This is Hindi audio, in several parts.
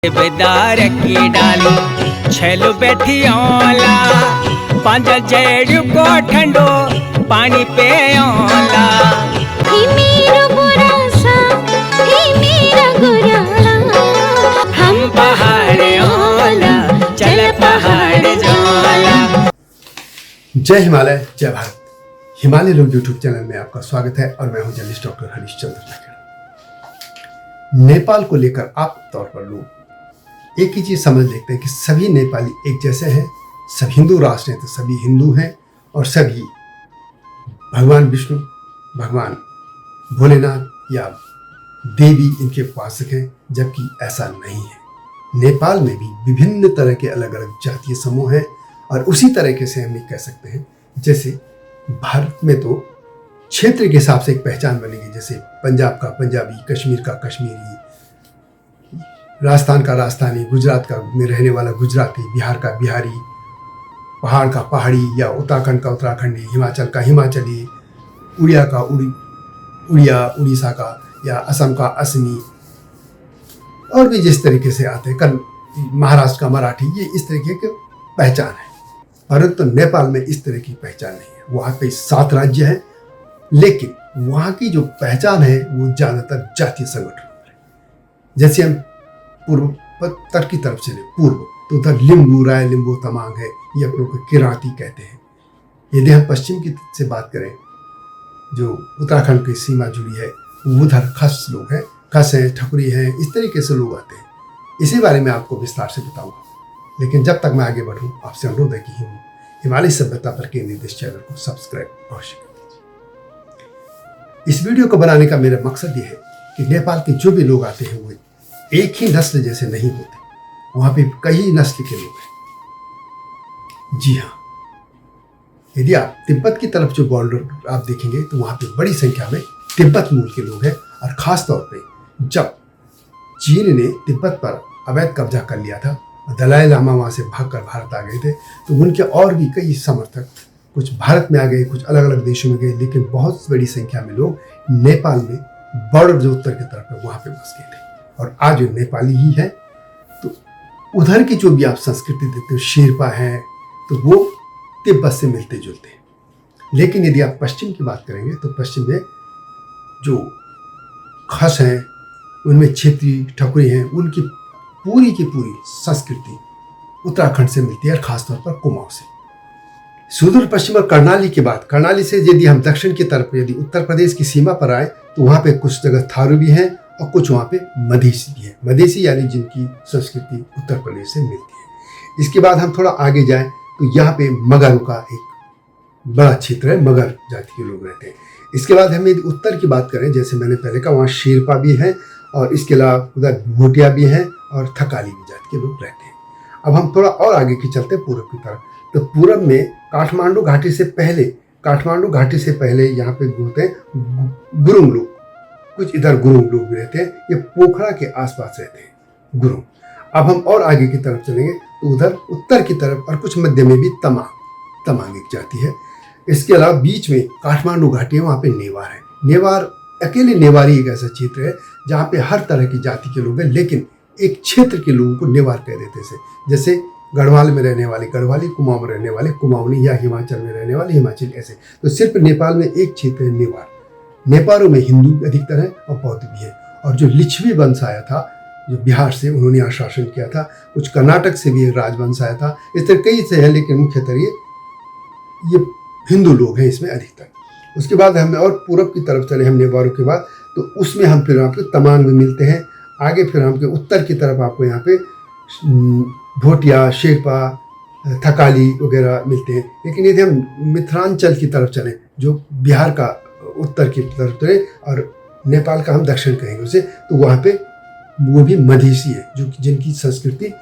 बेदार की डाली छेलो बैठी ओला पांच जेड़ को ठंडो पानी पे ओला ही मेरा बुरा सा ही मेरा गुरा हम पहाड़ ओला चल पहाड़ जोला। जय हिमालय जय भारत। हिमालय लोग यूट्यूब चैनल में आपका स्वागत है और मैं हूं जर्नलिस्ट डॉक्टर हरीशचंद्र नागर। नेपाल को लेकर आप तौर पर लोग एक ही चीज समझ लेते हैं कि सभी नेपाली एक जैसे हैं, सब हिंदू राष्ट्र हैं तो सभी हिंदू हैं और सभी भगवान विष्णु, भगवान भोलेनाथ या देवी इनके उपासक हैं, जबकि ऐसा नहीं है। नेपाल में भी विभिन्न तरह के अलग अलग जातीय समूह हैं और उसी तरीके से हम ये कह सकते हैं जैसे भारत में तो क्षेत्र के हिसाब से एक पहचान बनेगी, जैसे पंजाब का पंजाबी, कश्मीर का कश्मीरी, राजस्थान का राजस्थानी, गुजरात का में रहने वाला गुजराती, बिहार का बिहारी, पहाड़ का पहाड़ी या उत्तराखंड का उत्तराखंडी, हिमाचल का हिमाचली, उड़िया का उड़िया, उड़ीसा का या असम का असमी, और भी जिस तरीके से आते हैं महाराष्ट्र का मराठी, ये इस तरीके की पहचान है। परंतु नेपाल में इस तरह की पहचान नहीं है। वहाँ पे 7 राज्य हैं, लेकिन वहाँ की जो पहचान है वो ज़्यादातर जातीय संगठनों पर है। जैसे हम पूर्वोत्तर की तरफ चले पूर्व, तो उधर लिम्बू, राय लिम्बू, तमांग है, ये अपनों को किराती कहते हैं। यदि हम पश्चिम की से बात करें, जो उत्तराखंड की सीमा जुड़ी है, उधर खस लोग हैं, खस हैं, ठकुरी हैं, इस तरीके से लोग आते हैं। इसी बारे में आपको विस्तार से बताऊंगा, लेकिन जब तक मैं आगे बढ़ूं आपसे अनुरोध है कि हिमालय सभ्यता पर केंद्रित इस चैनल को सब्सक्राइब अवश्य कर दीजिए। इस वीडियो को बनाने का मेरा मकसद ये है कि नेपाल के जो भी लोग आते हैं वो एक ही नस्ल जैसे नहीं होते, वहां पे कई नस्ल के लोग हैं। जी हाँ, यदि आप तिब्बत की तरफ जो बॉर्डर आप देखेंगे तो वहां पे बड़ी संख्या में तिब्बत मूल के लोग हैं, और खास तौर पे जब चीन ने तिब्बत पर अवैध कब्जा कर लिया था, दलाई लामा वहाँ से भागकर भारत आ गए थे, तो उनके और भी कई समर्थक कुछ भारत में आ गए, कुछ अलग अलग देशों में गए, लेकिन बहुत बड़ी संख्या में लोग नेपाल में बॉर्डर जो उत्तर की तरफ है वहाँ पे बस गए थे। और आज जो नेपाली ही है, तो उधर की जो भी आप संस्कृति देखते हो, शेरपा है, तो वो तिब्बत से मिलते जुलते हैं। लेकिन यदि आप पश्चिम की बात करेंगे तो पश्चिम में जो खस हैं, उनमें क्षेत्री ठकुरी हैं, उनकी पूरी की पूरी संस्कृति उत्तराखंड से मिलती है, और खासतौर पर कुमाऊं से। सुदूर पश्चिम और कर्णाली की बात, कर्णाली से यदि हम दक्षिण की तरफ यदि उत्तर प्रदेश की सीमा पर आए तो वहाँ पे कुछ जगह थारू भी हैं और कुछ वहाँ पे मधेसी भी है। मधेसी यानी जिनकी संस्कृति उत्तर प्रदेश से मिलती है। इसके बाद हम थोड़ा आगे जाएं तो यहाँ पे मगरों का एक बड़ा क्षेत्र है, मगर जाति के लोग रहते हैं। इसके बाद हम यदि उत्तर की बात करें, जैसे मैंने पहले कहा, वहाँ शेरपा भी हैं, और इसके अलावा उधर भोटिया भी हैं और थकाली भी जाति के लोग रहते हैं। अब हम थोड़ा और आगे की चलते हैं पूर्व की तरफ, तो पूर्व में काठमांडू घाटी से पहले यहाँ पे होते हैं गुरुंग लोग, कुछ इधर गुरुंग लोग भी रहते हैं, ये पोखरा के आसपास रहते हैं गुरुंग। अब हम और आगे की तरफ चलेंगे तो उधर उत्तर की तरफ और कुछ मध्य में भी तमांग एक जाति है। इसके अलावा बीच में काठमांडू घाटी है, वहाँ पे नेवार है। नेवार अकेले नेवारी एक ऐसा क्षेत्र है जहाँ पे हर तरह की जाति के लोग हैं, लेकिन एक क्षेत्र के लोगों को नेवार कह देते थे। जैसे गढ़वाल में रहने वाले गढ़वाली, कुमाऊं में रहने वाले कुमाऊनी, या हिमाचल में रहने वाले हिमाचली, ऐसे। तो सिर्फ नेपाल में एक क्षेत्र है नेवार। नेपालों में हिंदू अधिकतर है और बौद्ध भी है। और जो लिच्छवी वंश आया था जो बिहार से, उन्होंने यहाँ शासन किया था। कुछ कर्नाटक से भी एक राजवंश आया था। इस तरह कई से है, लेकिन मुख्यतः ये हिंदू लोग हैं इसमें अधिकतर। उसके बाद हम और पूर्व की तरफ चले हम नेवारों के बाद, तो उसमें हम फिर आपको तमांग में मिलते हैं। आगे फिर हमके उत्तर की तरफ आपको यहाँ पे भोटिया, शेरपा, थकाली वगैरह मिलते हैं। लेकिन यदि हम मिथिलांचल की तरफ चलें, जो बिहार का उत्तर की तरफ चले और नेपाल का हम दक्षिण कहेंगे उसे, तो वहाँ पे वो भी मधेसी है, जो जिनकी संस्कृति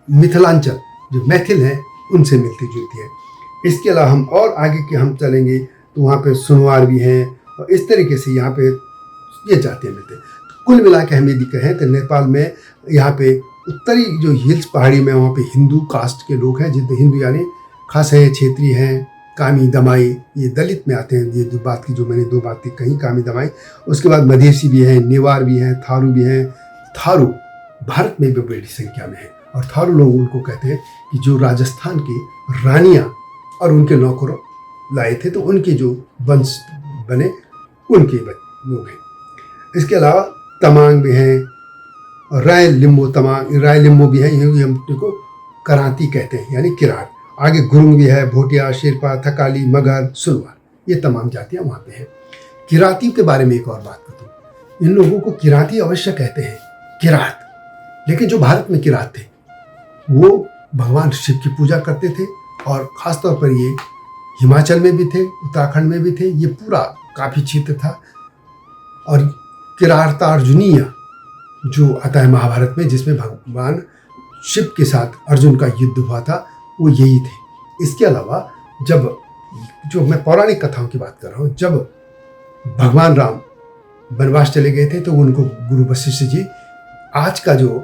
मिथिलांचल जो मैथिल है उनसे मिलती जुलती है। इसके अलावा हम और आगे के हम चलेंगे तो वहाँ पे सुनवार भी हैं, और इस तरीके से यहाँ पे ये जातियाँ मिलते हैं। तो कुल मिला के हम यदि कहें तो नेपाल में यहाँ पे उत्तरी जो हिल्स पहाड़ी में, वहाँ पे हिंदू कास्ट के लोग हैं, जिनमें हिंदू यानी खास है, क्षेत्रीय हैं, कामी, दमाई, ये दलित में आते हैं। ये जो बात की, जो मैंने 2 बातें कही, कामी, दमाई। उसके बाद मधेसी भी हैं, नेवार भी हैं, थारू भी हैं। थारू भारत में भी बड़ी संख्या में है। और थारू लोग उनको कहते हैं कि जो राजस्थान के रानियां और उनके नौकरों लाए थे, तो उनके जो वंश बने उनके लोग हैं। इसके अलावा तमांग भी हैं और राय लिम्बो भी है, ये हम को कराती कहते हैं यानी किरात। आगे गुरुंग भी है, भोटिया, शेरपा, थकाली, मगर, सुलवार, ये तमाम जातियाँ वहाँ पे हैं। किरातियों के बारे में एक और बात करता हूँ, इन लोगों को किराती अवश्य कहते हैं, किरात। लेकिन जो भारत में किरात थे वो भगवान शिव की पूजा करते थे और ख़ासतौर पर ये हिमाचल में भी थे, उत्तराखंड में भी थे, ये पूरा काफ़ी क्षेत्र था। और किरातार्जुनीय जो आता है महाभारत में, जिसमें भगवान शिव के साथ अर्जुन का युद्ध हुआ था, वो यही थे। इसके अलावा जब जो मैं पौराणिक कथाओं की बात कर रहा हूँ, जब भगवान राम वनवास चले गए थे तो उनको गुरु वशिष्ठ जी आज का जो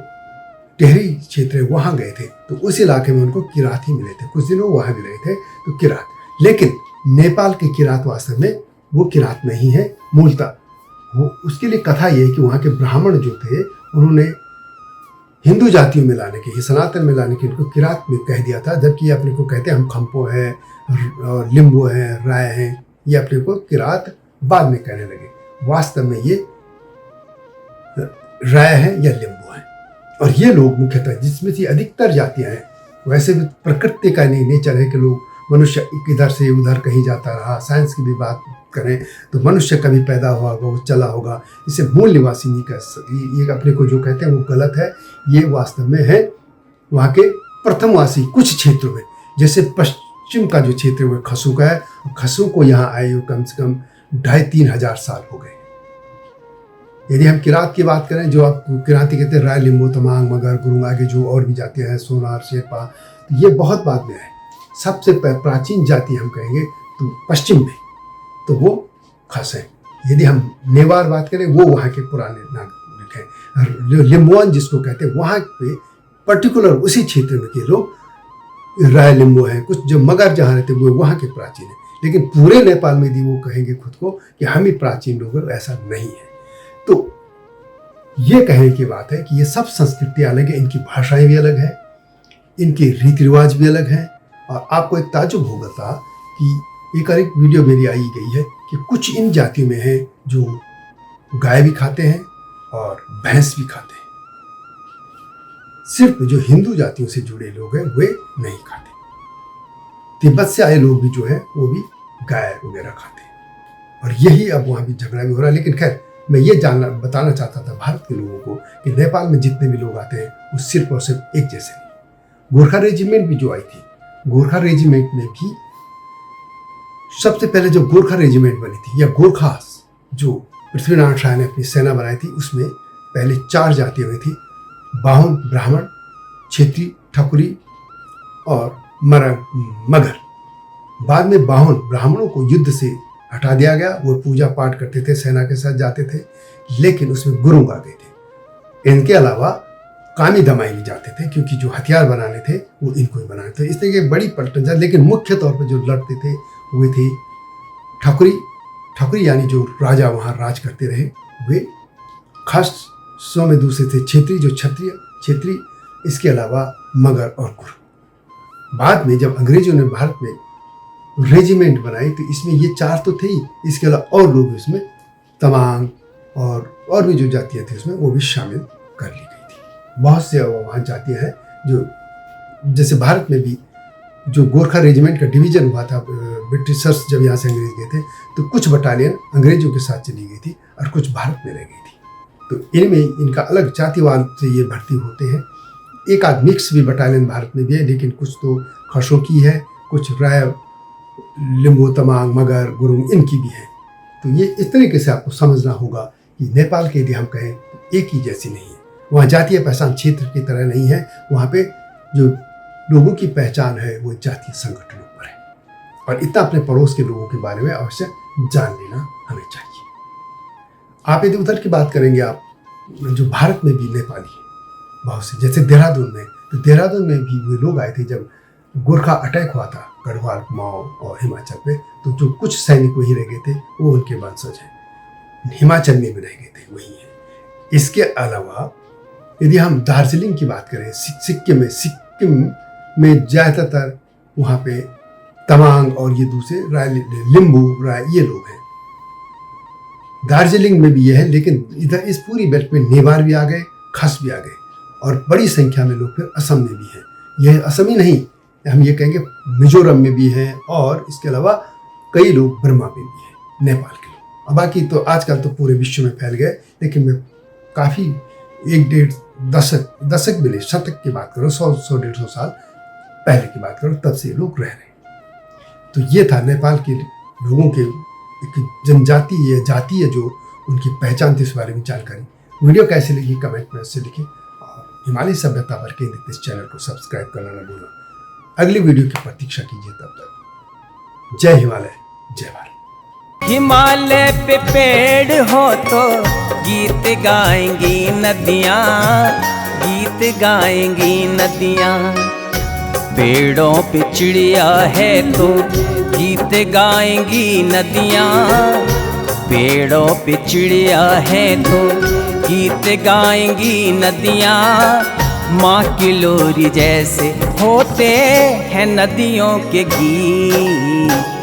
टेहरी क्षेत्र है वहाँ गए थे, तो उस इलाके में उनको किरात ही मिले थे। कुछ दिन वो वहाँ भी रहे थे, तो किरात। लेकिन नेपाल के किरात वास्तव में वो किरात नहीं है मूलतः। वो उसके लिए कथा ये है कि वहाँ के ब्राह्मण जो थे उन्होंने हिंदू जातियों में लाने के, सनातन में लाने के, इनको किरात में कह दिया था, जबकि ये अपने को कहते हैं हम खम्पो हैं और लिम्बो हैं, राय हैं, ये अपने को किरात बाद में कहने लगे। वास्तव में ये राय है या लिम्बो है। और ये लोग मुख्यतः जिसमें से अधिकतर जातियां हैं, वैसे भी प्रकृति का नहीं नेचर है कि लोग मनुष्य इधर से उधर कहीं जाता रहा। साइंस की भी बात करें तो मनुष्य कभी पैदा हुआ होगा, वो चला होगा, इसे मूल निवासी नहीं कर ये अपने को जो कहते हैं वो गलत है। ये वास्तव में है वहाँ के प्रथमवासी कुछ क्षेत्रों में, जैसे पश्चिम का जो क्षेत्र है वो खसू का है। खसू को यहाँ आए हुए कम से कम 2500-3000 हजार साल हो गए। यदि हम किरात की बात करें, जो आप किराती कहते हैं, राय, लिम्बो, तमांग, मगर, गुरुंग, आगे जो और भी जातियाँ हैं, सोनार, शेरपा, तो ये बहुत बाद में है। सबसे प्राचीन जाति हम कहेंगे तो पश्चिम में, तो वो खस है। यदि हम नेवार बात करें, वो वहाँ के पुराने नागरिक हैं। जो लिम्बुआन जिसको कहते हैं, वहाँ पे पर्टिकुलर उसी क्षेत्र में के लोग राय लिम्बो हैं। कुछ जो मगर जहाँ रहते वो वहाँ के प्राचीन हैं। लेकिन पूरे नेपाल में यदि वो कहेंगे खुद को कि हम ही प्राचीन लोग हैं, ऐसा नहीं है। तो ये कहने की बात है कि ये सब संस्कृतियाँ अलग है, इनकी भाषाएं भी अलग है, इनके रीति रिवाज भी अलग हैं। और आपको एक ताजुब होगा था कि एक वीडियो मेरी आई गई है कि कुछ इन जातियों में है जो गाय भी खाते हैं और भैंस भी खाते हैं। सिर्फ जो हिंदू जातियों से जुड़े लोग हैं वे नहीं खाते। तिब्बत से आए लोग भी जो है वो भी गाय वगैरह खाते हैं। और यही अब वहाँ भी झगड़ा भी हो रहा है। लेकिन खैर, मैं ये बताना चाहता था भारत के लोगों को कि नेपाल में जितने भी लोग आते हैं वो सिर्फ और सिर्फ एक जैसे नहीं। गोरखा रेजिमेंट भी जो आई थी, गोरखा रेजिमेंट में भी सबसे पहले जो गोरखा रेजिमेंट बनी थी, या गोरखा जो पृथ्वीनारायण शाह ने अपनी सेना बनाई थी, उसमें पहले 4 जातियां हुई थी, बाहुन, ब्राह्मण, क्षेत्री, ठकुरी और मगर। बाद में बाहुन ब्राह्मणों को युद्ध से हटा दिया गया। वो पूजा पाठ करते थे, सेना के साथ जाते थे, लेकिन उसमें गुरुंग आ गए थे। इनके अलावा कामी दमाई भी जाते थे, क्योंकि जो हथियार बनाने थे वो इनको ही बनाने थे। इस तरह की बड़ी पलटन जा। लेकिन मुख्य तौर पर जो लड़ते थे वे थे ठकुरी यानी जो राजा वहाँ राज करते रहे, वे खासों में दूसरे थे क्षेत्री, जो क्षेत्री। इसके अलावा मगर और गुरु। बाद में जब अंग्रेजों ने भारत में रेजिमेंट बनाई तो इसमें ये 4 तो थे ही, इसके अलावा और लोग इसमें तमांग और भी जो जातियाँ थी उसमें वो भी शामिल कर ली गई थी। बहुत से वहाँ जातियाँ हैं जो, जैसे भारत में भी जो गोरखा रेजिमेंट का डिवीजन हुआ था, ब्रिटिशर्स जब यहाँ से अंग्रेज गए थे तो कुछ बटालियन अंग्रेजों के साथ चली गई थी और कुछ भारत में रह गई थी। तो इनमें इनका अलग जातिवाद से ये भर्ती होते हैं। एक आध मिक्स भी बटालियन भारत में भी है, लेकिन कुछ तो खसों की है, कुछ राय, लिम्बो, तमांग, मगर, गुरुंग इनकी भी है। तो ये इस तरीके से आपको समझना होगा कि नेपाल के यदि हम कहें तो एक ही जैसी नहीं है। वहाँ जातीय पहचान क्षेत्र की तरह नहीं है। वहाँ पे जो लोगों की पहचान है वो जातीय संगठनों पर है। और इतना अपने पड़ोस के लोगों के बारे में अवश्य जान लेना हमें चाहिए। आप यदि उधर की बात करेंगे, आप जो भारत में भी नेपाली है बहुत से, जैसे देहरादून में, तो देहरादून में भी वे लोग आए थे जब गोरखा अटैक हुआ था गढ़वाल, कुमाऊं और हिमाचल पे। तो जो कुछ सैनिक वहीं रह गए थे वो उनके वंशज हैं। हिमाचल में भी रह गए थे, वही है। इसके अलावा यदि हम दार्जिलिंग की बात करें, सिक्किम में ज़्यादातर वहाँ पे तवांग और ये दूसरे लिम्बू राय ये लोग हैं। दार्जिलिंग में भी ये है, लेकिन इधर इस पूरी बेल्ट पे नेवार भी आ गए, खस भी आ गए, और बड़ी संख्या में लोग फिर असम में भी हैं। यह असम ही नहीं, हम ये कहेंगे मिजोरम में भी हैं, और इसके अलावा कई लोग बर्मा में भी हैं, नेपाल के लोग। अब बाकी तो आजकल तो पूरे विश्व में फैल गए, लेकिन मैं काफ़ी 1-1.5 दशक भी नहीं, शतक की बात करूँ, 100-150 साल पहले की बात करूँ, तब से लोग रह रहे हैं। तो ये था नेपाल के लोगों के एक जनजाति या जाति है जो उनकी पहचान थी, इस बारे में जानकारी। वीडियो कैसे लगी कमेंट में उससे लिखें, और हिमालय सभ्यता पर केंद्रित इस चैनल को सब्सक्राइब करना न भूलना। अगली वीडियो की प्रतीक्षा कीजिए, तब तक जय हिमालय, जय भारत। हिमालय पे पेड़ हो तो गीत गाएंगी नदियाँ, गीत गाएंगी नदियाँ। पेड़ों पे चिड़िया है तो गीत गाएंगी नदियाँ, पेड़ों पे चिड़िया है तो गीत गाएंगी नदियाँ। माँ की लोरी जैसे होते हैं नदियों के गीत।